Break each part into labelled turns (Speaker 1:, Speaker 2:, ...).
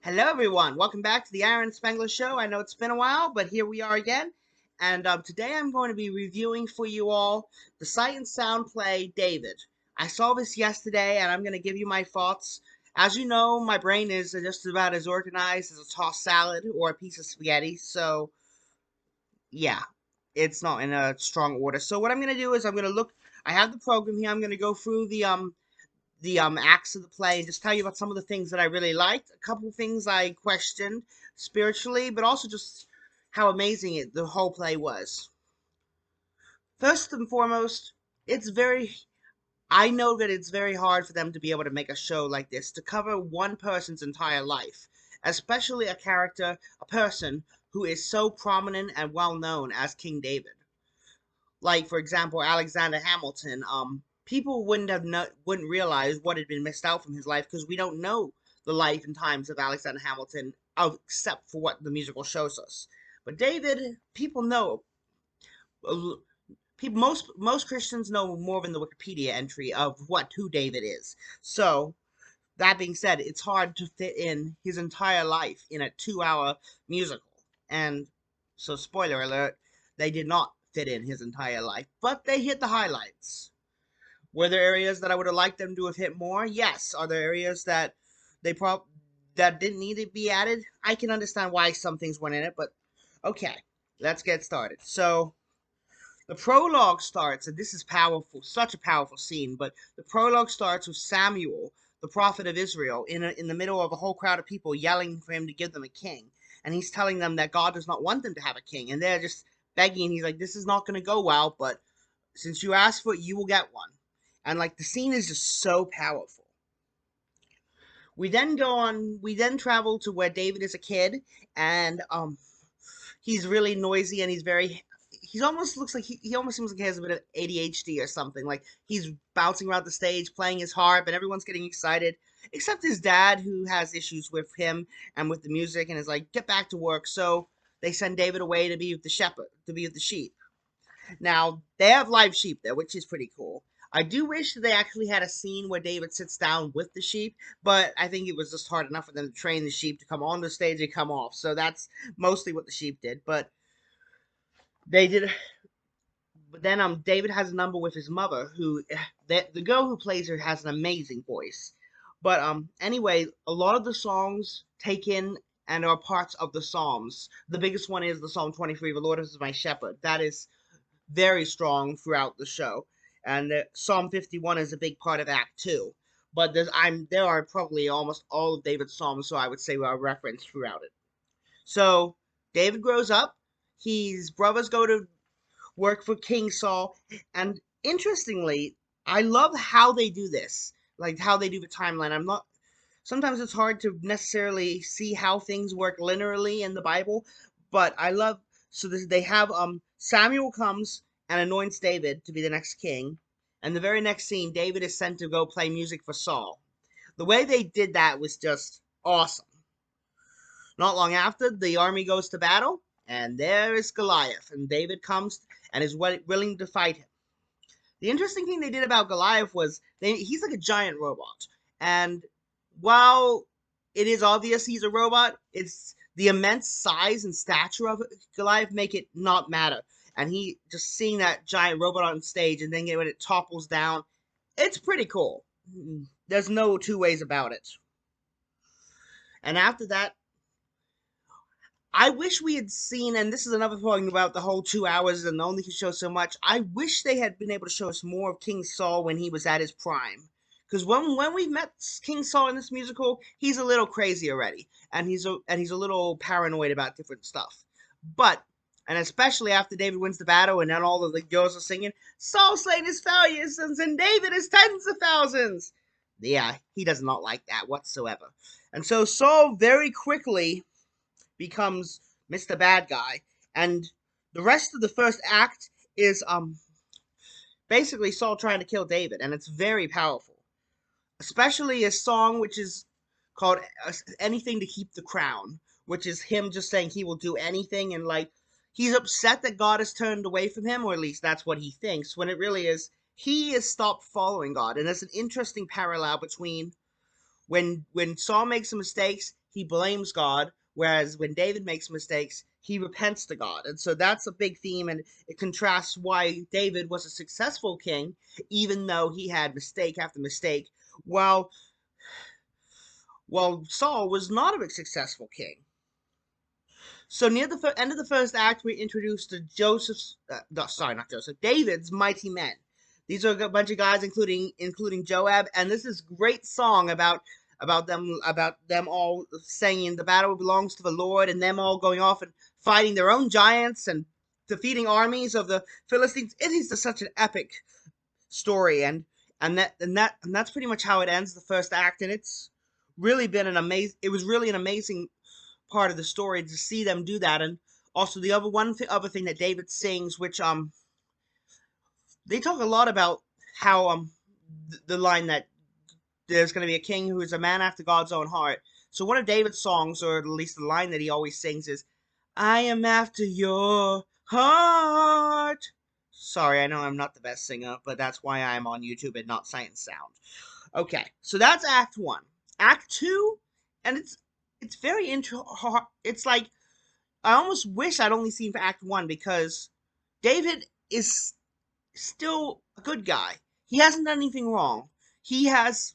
Speaker 1: Hello, everyone. Welcome back to the Aaron Spangler Show. I know it's been a while, but here we are again. And today I'm going to be reviewing for you all the Sight and Sound play David. I saw this yesterday, and I'm going to give you my thoughts. As you know, my brain is just about as organized as a tossed salad or a piece of spaghetti. So, yeah, it's not in a strong order. So what I'm going to do is I'm going to look. I have the program here. I'm going to go through the acts of the play and just tell you about some of the things that I really liked, a couple of things I questioned spiritually, but also just how amazing the whole play was. First and foremost, it's very I know that it's very hard for them to be able to make a show like this to cover one person's entire life, especially a character, a person who is so prominent and well known as King David. Like, for example, Alexander Hamilton. People wouldn't realize what had been missed out from his life because we don't know the life and times of Alexander Hamilton, except for what the musical shows us. But David, people know. People, most Christians know more than the Wikipedia entry of who David is. So that being said, it's hard to fit in his entire life in a 2-hour musical. And so, spoiler alert, they did not fit in his entire life, but they hit the highlights. Were there areas that I would have liked them to have hit more? Yes. Are there areas that they that didn't need to be added? I can understand why some things went in it, but okay, let's get started. So the prologue starts, and this is powerful, such a powerful scene, but the prologue starts with Samuel, the prophet of Israel, in the middle of a whole crowd of people yelling for him to give them a king. And he's telling them that God does not want them to have a king. And they're just begging. He's like, this is not going to go well, but since you asked for it, you will get one. And like the scene is just so powerful. We then travel to where David is a kid, and he's really noisy and he almost looks like he almost seems like he has a bit of ADHD or something. Like he's bouncing around the stage playing his harp and everyone's getting excited, except his dad, who has issues with him and with the music and is like, get back to work. So they send David away to be with the shepherd, to be with the sheep. Now, they have live sheep there, which is pretty cool. I do wish that they actually had a scene where David sits down with the sheep, but I think it was just hard enough for them to train the sheep to come on the stage and come off. So that's mostly what the sheep did. But they did. But then David has a number with his mother, who the girl who plays her has an amazing voice. But anyway, a lot of the songs take in and are parts of the Psalms. The biggest one is the Psalm 23, "The Lord is my shepherd." That is very strong throughout the show. And Psalm 51 is a big part of Act 2. But there are probably almost all of David's psalms, so I would say are referenced throughout it. So David grows up. His brothers go to work for King Saul, and interestingly, I love how they do this, like how they do the timeline. I'm not. Sometimes it's hard to necessarily see how things work linearly in the Bible, but I love. So they have Samuel comes and anoints David to be the next king, and the very next scene, David is sent to go play music for Saul. The way they did that was just awesome. Not long after, the army goes to battle, and there is Goliath, and David comes and is willing to fight him. The interesting thing they did about Goliath was he's like a giant robot, and while it is obvious he's a robot, it's the immense size and stature of Goliath make it not matter. And he just seeing that giant robot on stage, and then when it topples down, it's pretty cool. There's no two ways about it. And after that, I wish we had seen, and this is another thing about the whole 2 hours and only can show so much. I wish they had been able to show us more of King Saul when he was at his prime. Because when we met King Saul in this musical, he's a little crazy already, and he's a little paranoid about different stuff. But and especially after David wins the battle, and then all of the girls are singing, "Saul slain his thousands, and David his tens of thousands." Yeah, he does not like that whatsoever, and so Saul very quickly becomes Mr. Bad Guy, and the rest of the first act is basically Saul trying to kill David, and it's very powerful. Especially a song which is called "Anything to Keep the Crown," which is him just saying he will do anything, and like he's upset that God has turned away from him, or at least that's what he thinks. When it really is, he has stopped following God, and there's an interesting parallel between when Saul makes some mistakes, he blames God, whereas when David makes mistakes, he repents to God. And so that's a big theme, and it contrasts why David was a successful king, even though he had mistake after mistake, while Saul was not a successful king. So near the end of the first act, we're introduced to not Joseph, David's mighty men. These are a bunch of guys, including Joab, and this is great song about them all saying the battle belongs to the Lord, and them all going off and fighting their own giants and defeating armies of the Philistines. It is just such an epic story, and that's pretty much how it ends the first act, and it's really been an amazing. It was really an amazing part of the story to see them do that. And also the other thing that David sings, which they talk a lot about how the line that there's going to be a king who is a man after God's own heart. So one of David's songs, or at least the line that he always sings, is "I am after your heart." Sorry, I know I'm not the best singer, but that's why I'm on YouTube and not Sight and Sound. Okay, so that's Act 1. Act 2, and it's very it's like I almost wish I'd only seen for Act 1, because David is still a good guy. He hasn't done anything wrong. He's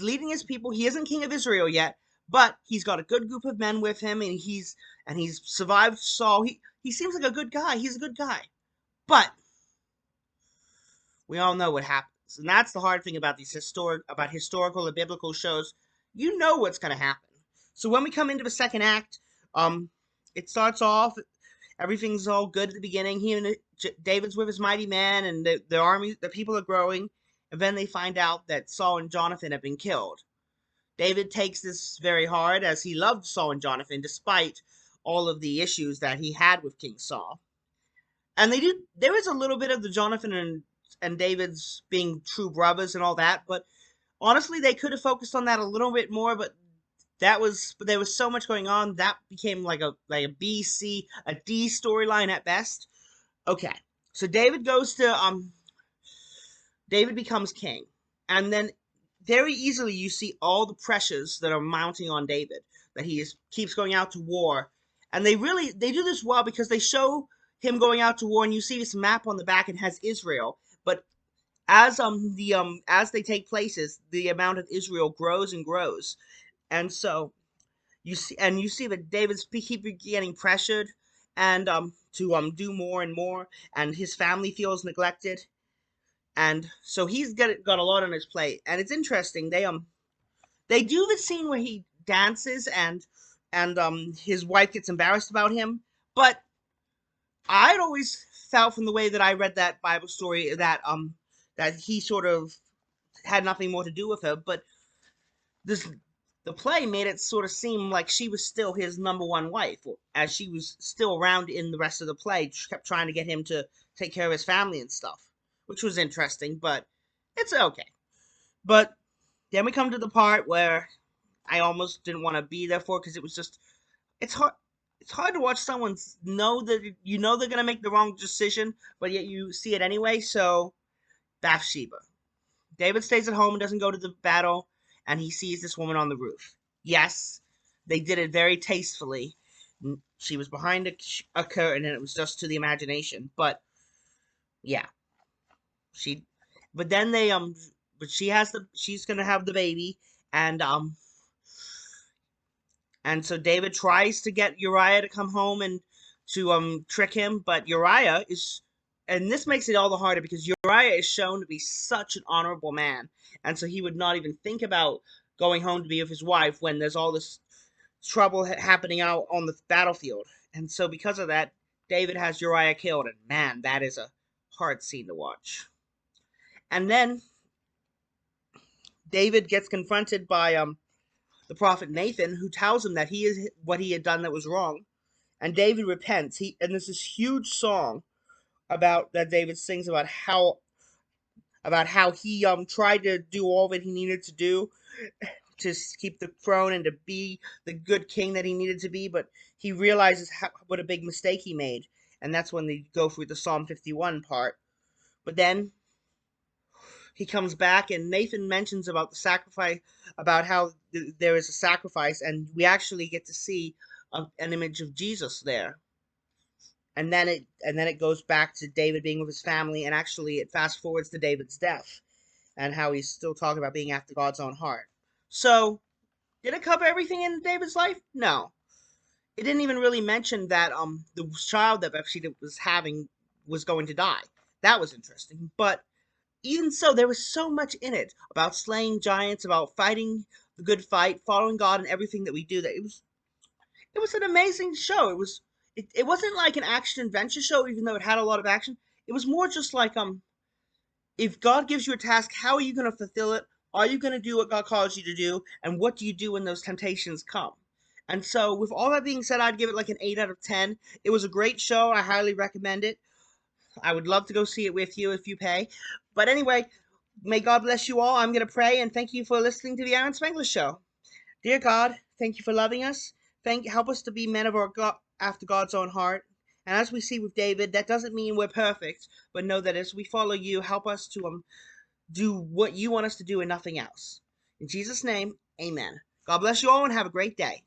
Speaker 1: leading his people. He isn't king of Israel yet, but he's got a good group of men with him, and he's survived Saul. He seems like a good guy. He's a good guy. But we all know what happens. And that's the hard thing about historical and biblical shows. You know what's going to happen. So when we come into the second act, it starts off, everything's all good at the beginning. David's with his mighty men, and the people are growing. And then they find out that Saul and Jonathan have been killed. David takes this very hard, as he loved Saul and Jonathan, despite all of the issues that he had with King Saul. And there is a little bit of the Jonathan and David's being true brothers and all that, but honestly, they could have focused on that a little bit more. But there was so much going on that became like a B, C, a D storyline at best. Okay, so David becomes king, and then very easily you see all the pressures that are mounting on David, that keeps going out to war. And they do this well, because they show him going out to war, and you see this map on the back, and has Israel. But as they take places, the amount of Israel grows and grows. And so you see that David's keep getting pressured, and to do more and more, and his family feels neglected. And so he's got a lot on his plate. And it's interesting, they do the scene where he dances, and his wife gets embarrassed about him. But I'd always felt, from the way that I read that Bible story, that he sort of had nothing more to do with her. But this the play made it sort of seem like she was still his number one wife, as she was still around in the rest of the play. She kept trying to get him to take care of his family and stuff, which was interesting, but it's okay. But then we come to the part where I almost didn't want to be there for, because it's hard. It's hard to watch someone know that they're gonna make the wrong decision, but yet you see it anyway. So Bathsheba. David stays at home and doesn't go to the battle, and he sees this woman on the roof. Yes, they did it very tastefully. She was behind a curtain, and it was just to the imagination. But yeah, she. But then But she's gonna have the baby, and so David tries to get Uriah to come home and to trick him, but Uriah is, and this makes it all the harder, because Uriah is shown to be such an honorable man, and so he would not even think about going home to be with his wife when there's all this trouble happening out on the battlefield. And so because of that, David has Uriah killed, and man, that is a hard scene to watch. And then David gets confronted by the prophet Nathan, who tells him that what he had done that was wrong. And David repents. And there's this huge song about that David sings about how he tried to do all that he needed to do to keep the throne and to be the good king that he needed to be, but he realizes what a big mistake he made. And that's when they go through the Psalm 51 part. But then he comes back, and Nathan mentions about the sacrifice, about how there is a sacrifice, and we actually get to see an image of Jesus there. And then it goes back to David being with his family, and actually it fast forwards to David's death and how he's still talking about being after God's own heart. So, did it cover everything in David's life? No. It didn't even really mention that the child that Bathsheba was having was going to die. That was interesting. But even so, there was so much in it about slaying giants, about fighting the good fight, following God in everything that we do, that it was an amazing show. It wasn't like an action adventure show, even though it had a lot of action. It was more just like if God gives you a task, how are you going to fulfill it? Are you going to do what God calls you to do? And what do you do when those temptations come? And so, with all that being said, I'd give it like an 8 out of 10. It was a great show. I highly recommend it. I would love to go see it with you if you pay. But anyway, may God bless you all. I'm going to pray and thank you for listening to the Aaron Spangler Show. Dear God, thank you for loving us. Help us to be men of our God, after God's own heart. And as we see with David, that doesn't mean we're perfect, but know that as we follow you, help us to do what you want us to do and nothing else. In Jesus' name, amen. God bless you all and have a great day.